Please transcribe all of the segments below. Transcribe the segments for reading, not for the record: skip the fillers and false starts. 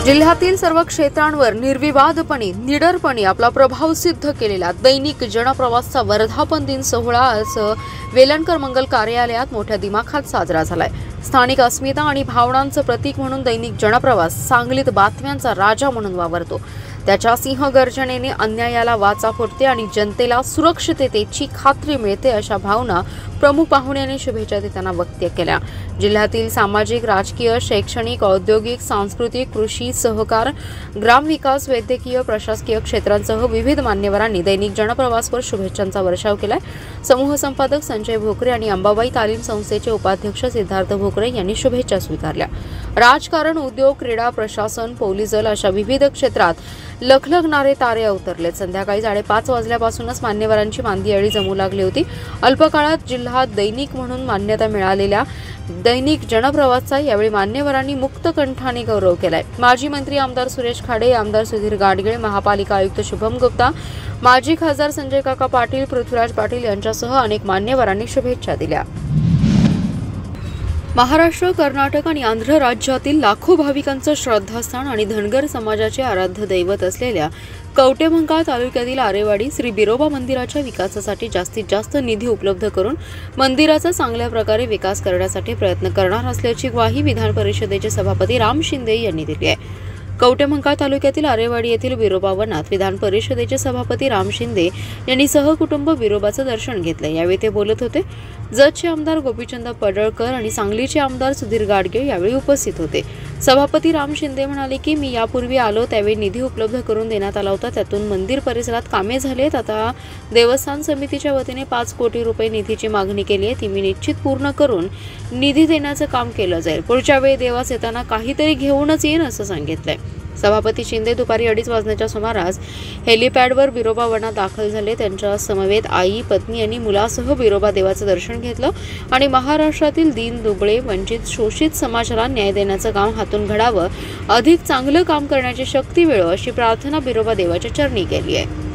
जिल्ह्यातील सर्व क्षेत्रांवर निर्विवादपणे निडरपणे आपला प्रभाव सिद्ध केलेला दैनिक जनप्रवासचा वर्धापन दिन सोहळा आज वेलणकर मंगल कार्यालयात मोठ्या दिमाखात साजरा झालाय। स्थानिक अस्मिता आणि भावनांचं प्रतीक म्हणून दैनिक जनप्रवास सांगलीत बातम्यांचा राजा म्हणून वावरतो। त्याच्या सिंहगर्जनेने अन्यायाला वाचा फुटते आणि जनतेला सुरक्षिततेची खात्री मिळते अशा भावना प्रमुख पाहुण्यांनी शुभेच्छा देताना व्यक्त केल्या। जिल्ह्यातील सामाजिक, राजकीय, शैक्षणिक, औद्योगिक, सांस्कृतिक, कृषी, सहकार, ग्रामविकास, वैद्यकीय, प्रशासकीय क्षेत्रांसह विविध मान्यवरांनी दैनिक जनप्रवासवर शुभेच्छांचा वर्षाव केलाय। समूह संपादक संजय भोकरे आणि अंबाबाई तालीम संस्थेचे उपाध्यक्ष सिद्धार्थ भोकरे यांनी शुभेच्छा स्वीकारल्या। राजकारण, उद्योग, क्रीडा, प्रशासन, पोलीस दल अशा विविध क्षेत्रात लखलखणारे तारे अवतरलेत। संध्याकाळी 5:30 वाजल्यापासूनच मान्यवरांची मांदियाळी जमू लागली होती। अल्पकाळात जिल्ह्यात दैनिक म्हणून मान्यता मिळालेल्या दैनिक जनप्रवासचा यावेळी मान्यवरांनी मुक्त कंठाने गौरव केलाय। माजी मंत्री आमदार सुरेश खाडे, आमदार सुधीर गाडगीळ, महापालिका आयुक्त शुभम गुप्ता, माजी खासदार संजय काका पाटील, पृथ्वीराज पाटील यांच्यासह अनेक मान्यवरांनी शुभेच्छा दिल्या। महाराष्ट्र, कर्नाटक आणि आंध्र राज्यातील लाखो भाविकांचं श्रद्धास्थान आणि धनगर समाजाचे आराध्य दैवत असलेल्या कवटेमंकाळ तालुक्यातील आरेवाडी श्री बिरोबा मंदिराच्या विकासासाठी जास्तीत जास्त निधी उपलब्ध करून मंदिराचा चांगल्या प्रकारे विकास करण्यासाठी प्रयत्न करणार असल्याची ग्वाही विधान परिषदेचे सभापती राम शिंदे यांनी दिली आहे। कवटेमंकाळ तालुक्यातील आरेवाडी येथील बिरोबा वनात विधान परिषदेचे सभापती राम शिंदे यांनी सहकुटुंब बिरोबाचं दर्शन घेतलं। यावेळी ते बोलत होते। जतचे आमदार गोपीचंद पडळकर आणि सांगलीचे आमदार सुधीर गाडगीळ यावेळी उपस्थित होते। सभापती राम शिंदे म्हणाले की मी यापूर्वी आलो त्यावेळी निधी उपलब्ध करून देण्यात आला होता, त्यातून मंदिर परिसरात कामे झालेत। आता देवस्थान समितीच्या वतीने 5 कोटी रुपये निधीची मागणी केली आहे, ती मी निश्चित पूर्ण करून निधी देण्याचं काम केलं जाईल। पुढच्या वेळी देवास येताना काहीतरी घेऊनच येईन असं सांगितलंय। सभापती शिंदे दुपारी 2:30 वाजण्याच्या सुमारास हेलिपॅडवर बिरोबा वनात दाखल झाले। त्यांच्या समवेत आई, पत्नी आणि मुलासह बिरोबा देवाचं दर्शन घेतलं आणि महाराष्ट्रातील दीन, दुबळे, वंचित, शोषित समाजाला न्याय देण्याचं काम हातून घडावं, अधिक चांगलं काम करण्याची शक्ती मिळो अशी प्रार्थना बिरोबा देवाच्या चरणी केली आहे।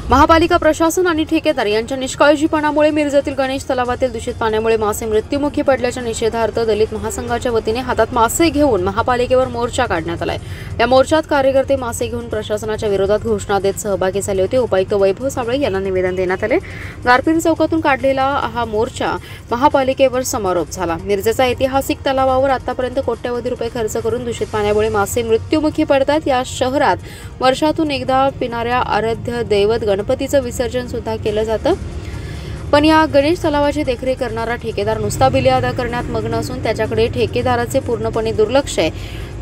महापालिका प्रशासन आणि ठेकेदार यांच्या निष्काळजीपणामुळे मिरजेतील गणेश तलावातील दूषित पाण्यामुळे मासे मृत्युमुखी पडल्याच्या निषेधार्थ दलित महासंघाच्या वतीने हातात मासे घेऊन महापालिकेवर मोर्चा काढण्यात आलाय। या मोर्चात कार्यकर्ते मासे घेऊन प्रशासनाच्या विरोधात घोषणा देत सहभागी झाले होते। उपायुक्त वैभव साबळे यांना निवेदन देण्यात आले। गारपीट चौकातून काढलेला हा मोर्चा महापालिकेवर समारोप झाला। मिरजेचा ऐतिहासिक तलावावर आतापर्यंत कोट्यवधी रुपये खर्च करून दूषित पाण्यामुळे मासे मृत्युमुखी पडतात। या शहरात वर्षातून एकदा पिणाऱ्या आराध्य दैवत गणपतीचं विसर्जन सुद्धा केलं जातं, पण या गणेश तलावाची देखरेख करणारा ठेकेदार नुसता बिले अदा करण्यात मग्न असून त्याच्याकडे ठेकेदाराचे पूर्णपणे दुर्लक्ष आहे।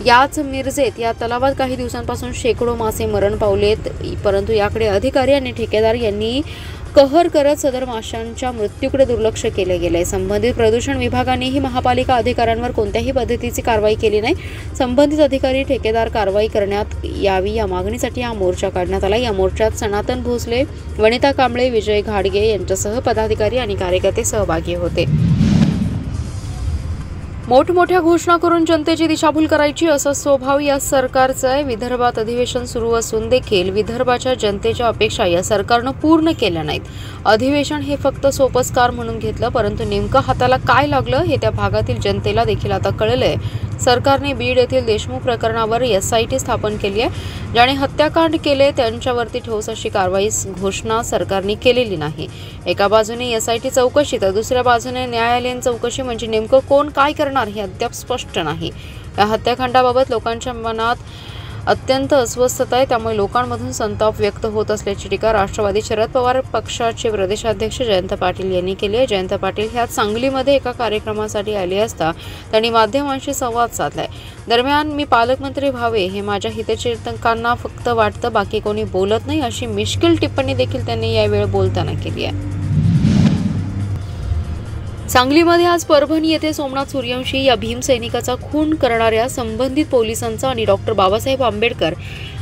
याच मिरजेत या तलावात काही दिवसांपासून शेकडो मासे मरण पावलेत, परंतु याकडे अधिकारी आणि ठेकेदार यांनी कहर करत सदर माशांच्या मृत्यूकडे दुर्लक्ष केले गेले। संबंधित प्रदूषण विभागानेही महापालिका अधिकाऱ्यांवर कोणत्याही पद्धतीची कारवाई केली नाही। संबंधित अधिकारी, ठेकेदार कारवाई करण्यात यावी या मागणीसाठी हा मोर्चा काढण्यात आला। या मोर्चात सनातन भोसले, वनिता कांबळे, विजय घाडगे यांच्यासह पदाधिकारी आणि कार्यकर्ते सहभागी होते। मोठमोठ्या घोषणा करून जनतेची दिशाभूल करायची असा स्वभाव या सरकारचा आहे। विदर्भात अधिवेशन सुरू असून देखील विदर्भाच्या जनतेच्या अपेक्षा या सरकारनं पूर्ण केल्या नाहीत। अधिवेशन हे फक्त सोपस्कार म्हणून घेतलं, परंतु नेमकं हाताला काय लागलं हे त्या भागातील जनतेला देखील आता कळलंय। सरकारने बीड येथील देशमुख प्रकरणावर SIT स्थापन केली आहे। ज्याने हत्याकांड केले त्यांच्यावरती ठोस अशी कारवाई घोषणा सरकारने केलेली नाही। एका बाजूने SIT चौकशी तर दुसऱ्या बाजूने न्यायालयीन चौकशी, म्हणजे नेमकं कोण काय करणार हे अद्याप स्पष्ट नाही। या हत्याकांडाबाबत लोकांच्या मनात अत्यंत अस्वस्थता आहे, त्यामुळे लोकांमधून संताप व्यक्त होत असल्याची टीका राष्ट्रवादी शरद पवार पक्षाचे प्रदेशाध्यक्ष जयंत पाटील यांनी केली आहे। जयंत पाटील ह्या सांगलीमध्ये एका कार्यक्रमासाठी आले असता त्यांनी माध्यमांशी संवाद साधलाय। दरम्यान मी पालकमंत्री व्हावे हे माझ्या हितचिंतकांना फक्त वाटतं, बाकी कोणी बोलत नाही अशी मिश्किल टिप्पणी देखील त्यांनी यावेळी बोलताना केली आहे। सांगलीमध्ये आज परभणी येथे सोमनाथ सूर्यवंशी या भीमसैनिकाचा खून करणाऱ्या संबंधित पोलिसांचा आणि डॉक्टर बाबासाहेब आंबेडकर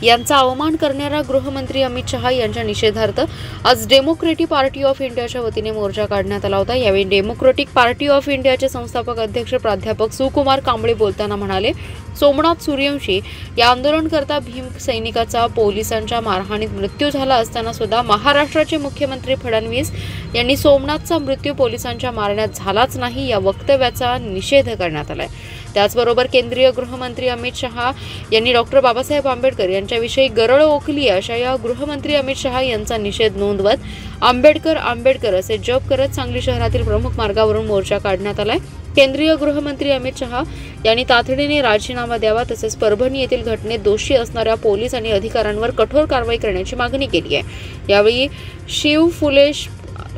यांचा अवमान करणाऱ्या गृहमंत्री अमित शहा यांच्या निषेधार्थ आज डेमोक्रेटिक पार्टी ऑफ इंडियाच्या वतीने मोर्चा काढण्यात आला होता। यावेळी डेमोक्रेटिक पार्टी ऑफ इंडियाचे संस्थापक अध्यक्ष प्राध्यापक सुकुमार कांबळे बोलताना म्हणाले, सोमनाथ सूर्यवंशी या आंदोलनकर्ता भीम सैनिकाचा पोलिसांच्या मारहाणीत मृत्यू झाला असताना सुद्धा महाराष्ट्राचे मुख्यमंत्री फडणवीस यांनी सोमनाथचा मृत्यू पोलिसांच्या मारण्यात झालाच नाही या वक्तव्याचा निषेध करण्यात आलाय। त्याचबरोबर केंद्रीय गृहमंत्री अमित शहा यांनी डॉक्टर बाबासाहेब आंबेडकर यांच्याविषयी गरळ ओकली अशा या गृहमंत्री अमित शहा यांचा निषेध नोंदवत आंबेडकर आंबेडकर असे जप करत सांगली शहरातील प्रमुख मार्गावरून मोर्चा काढण्यात आलाय। केंद्रीय गृहमंत्री अमित शहा यांनी तातडीने राजीनामा द्यावा तसेच परभणी येथील घटनेत दोषी असणाऱ्या पोलीस आणि अधिकाऱ्यांवर कठोर कारवाई करण्याची मागणी केली आहे। यावेळी शिव फुले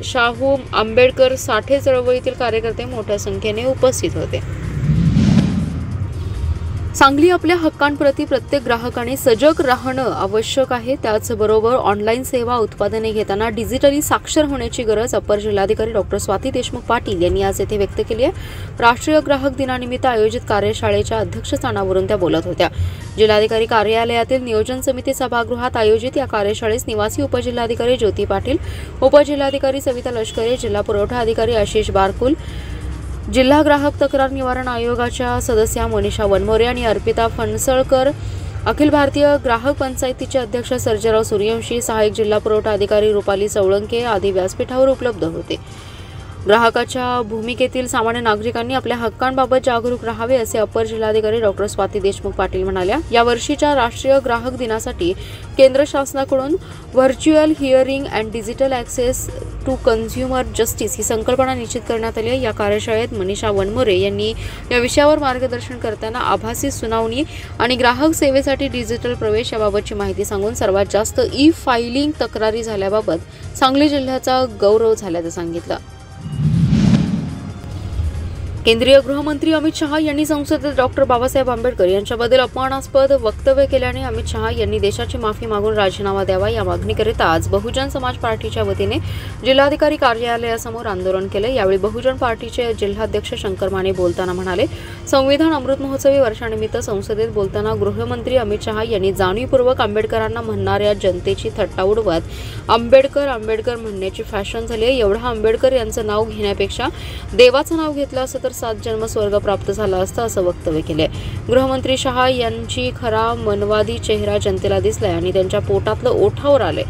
शाहू आंबेडकर साठे चळवळीतील कार्यकर्ते मोठ्या संख्येने उपस्थित होते। सांगली आपल्या हक्कांप्रती प्रत्येक ग्राहकाने सजग राहणं आवश्यक आहे। त्याचबरोबर ऑनलाईन सेवा उत्पादने घेताना डिजिटली साक्षर होण्याची गरज अपर जिल्हाधिकारी डॉक्टर स्वाती देशमुख पाटील यांनी आज येथे व्यक्त केली आहे। राष्ट्रीय ग्राहक दिनानिमित्त आयोजित कार्यशाळेच्या अध्यक्षस्थानावरून त्या बोलत होत्या। जिल्हाधिकारी कार्यालयातील नियोजन समिती सभागृहात आयोजित या कार्यशाळेस निवासी उपजिल्हाधिकारी ज्योती पाटील, उपजिल्हाधिकारी सविता लष्करे, जिल्हा पुरवठा अधिकारी आशिष बारकुल, जिल्हा ग्राहक तक्रार निवारण आयोगाच्या सदस्या मनीषा वनमोरे आणि अर्पिता फणसळकर, अखिल भारतीय ग्राहक पंचायतीचे अध्यक्ष सर्जेराव सूर्यवंशी, सहाय्यक जिल्हा पुरवठा अधिकारी रुपाली सवळंके आदी व्यासपीठावर उपलब्ध होते। ग्राहकाच्या भूमिकेतील सामान्य नागरिकांनी आपल्या हक्कांबाबत जागरूक राहावे असे अपर जिल्हाधिकारी डॉक्टर स्वाती देशमुख पाटील म्हणाल्या। या वर्षीच्या राष्ट्रीय ग्राहक दिनासाठी केंद्र शासनाकडून virtual hearing and digital access to consumer justice ही संकल्पना निश्चित करण्यात आली आहे। या कार्यशाळेत मनीषा वनमोरे यांनी या विषयावर मार्गदर्शन करताना आभासी सुनावणी आणि ग्राहक सेवेसाठी डिजिटल प्रवेश याबाबतची माहिती सांगून सर्वात जास्त ई-फायलिंग तक्रारी झाल्याबाबत सांगली जिल्ह्याचा गौरव झाल्याचं सांगितलं। केंद्रीय गृहमंत्री अमित शहा यांनी संसदेत डॉक्टर बाबासाहेब आंबेडकर यांच्याबद्दल अपमानास्पद वक्तव्य केल्याने अमित शहा यांनी देशाची माफी मागून राजीनामा द्यावा या मागणीकरिता आज बहुजन समाज पार्टीच्या वतीने जिल्हाधिकारी कार्यालयासमोर आंदोलन केले। यावेळी बहुजन पार्टीचे जिल्हाध्यक्ष शंकर माने बोलताना म्हणाले, संविधान अमृत महोत्सवी वर्षानिमित्त संसदेत बोलताना गृहमंत्री अमित शहा यांनी जाणीवपूर्वक आंबेडकरांना म्हणणाऱ्या जनतेची थट्टा उडवत आंबेडकर आंबेडकर म्हणण्याची फॅशन झाली आहे। एवढा आंबेडकर यांचं नाव घेण्यापेक्षा देवाचं नाव घेतलं असं तर 7 जन्म स्वर्ग प्राप्त झाला असता असं वक्तव्य केले। गृहमंत्री शहा यांची खरा मनवादी चेहरा जनतेला दिसलाय आणि त्यांच्या पोटातलं ओठावर आले।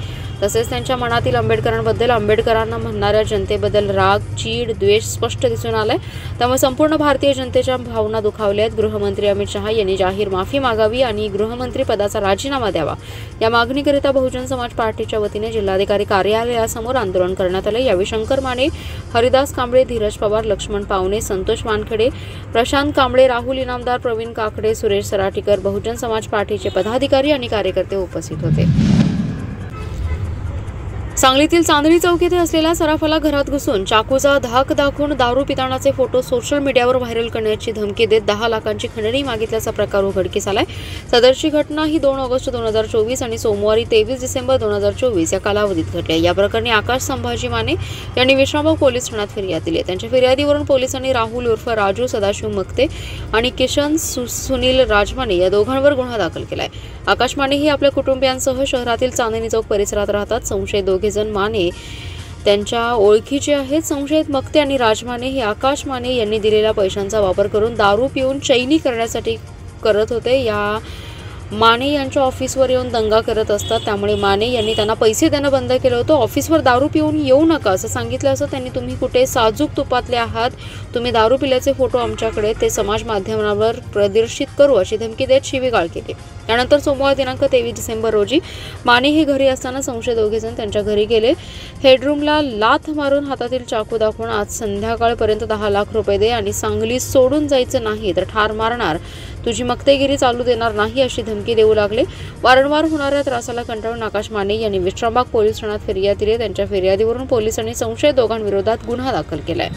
तसेच त्यांच्या मनातील आंबेडकरांबद्दल आंबेडकरांना म्हणणाऱ्या जनतेबद्दल राग, चीड, द्वेष स्पष्ट दिसून आलाय। त्यामुळे संपूर्ण भारतीय जनतेच्या भावना दुखावल्या आहेत। गृहमंत्री अमित शहा यांनी जाहीर माफी मागावी आणि गृहमंत्री पदाचा राजीनामा द्यावा या मागणीकरिता बहुजन समाज पार्टीच्या वतीने जिल्हाधिकारी कार्यालयासमोर आंदोलन करण्यात आले। यावेळी शंकर माने, हरिदास कांबळे, धीरज पवार, लक्ष्मण पावणे, संतोष वानखेडे, प्रशांत कांबळे, राहुल इनामदार, प्रवीण काकडे, सुरेश सराटीकर, बहुजन समाज पार्टीचे पदाधिकारी आणि कार्यकर्ते उपस्थित होते। सांगलीतील चांदणी चौक येथे असलेल्या सराफाला घरात घुसून चाकूचा धाक दाखवून दारू पितानाचे फोटो सोशल मीडियावर व्हायरल करण्याची धमकी देत 10 लाखांची खंडणी मागितल्याचा प्रकार उघडकीस आलाय। सदरची घटना ही 2 ऑगस्ट 2024 आणि सोमवारी 23 डिसेंबर 2024 या कालावधीत घडली। या प्रकरणी आकाश संभाजी माने यांनी विश्रामबाग पोलीस ठाण्यात फिर्याद दिली। त्यांच्या फिर्यादीवरून पोलिसांनी राहुल उर्फ राजू सदाशिव मक्ते आणि किशन सुनील राजमाने या दोघांवर गुन्हा दाखल केलाय। आकाश माने हे आपल्या कुटुंबियांसह शहरातील चांदणी चौक परिसरात राहतात। संशयित दोघेजण माने त्यांच्या ओळखीचे आहेत। संशयित मक्ते आणि राजमाने हे आकाश माने यांनी दिलेल्या पैशांचा वापर करून दारू पिऊन चैनी करण्यासाठी करत होते। या माने यांच्या ऑफिसवर येऊन दंगा करत असतात, त्यामुळे माने यांनी त्यांना पैसे देणं बंद केलं होतं। ऑफिसवर दारू पिऊन येऊ नका असं सांगितलं असं त्यांनी तुम्ही कुठे साजूक तुपातले आहात, तुम्ही दारू पिल्याचे फोटो आमच्याकडे ते समाज माध्यमांवर प्रदर्शित करू अशी धमकी देत शिवीगाळ केली। त्यानंतर सोमवार दिनांक 23 डिसेंबर रोजी माने हे घरी असताना संशयित दोघेजण त्यांच्या घरी गेले। हेडरूमला लाथ मारून हातातील चाकू दाखवून आज संध्याकाळपर्यंत 10 लाख रुपये दे आणि सांगली सोडून जायचं नाही तर ठार मारणार, तुझी मक्तेगिरी चालू देणार नाही अशी धमकी देऊ लागले। वारंवार होणाऱ्या त्रासाला कंटाळून आकाश माने यांनी विश्रामबाग पोलीस ठाण्यात फिर्याद दिली। त्यांच्या फिर्यादीवरून पोलिसांनी संशयित दोघांविरोधात गुन्हा दाखल केलाय।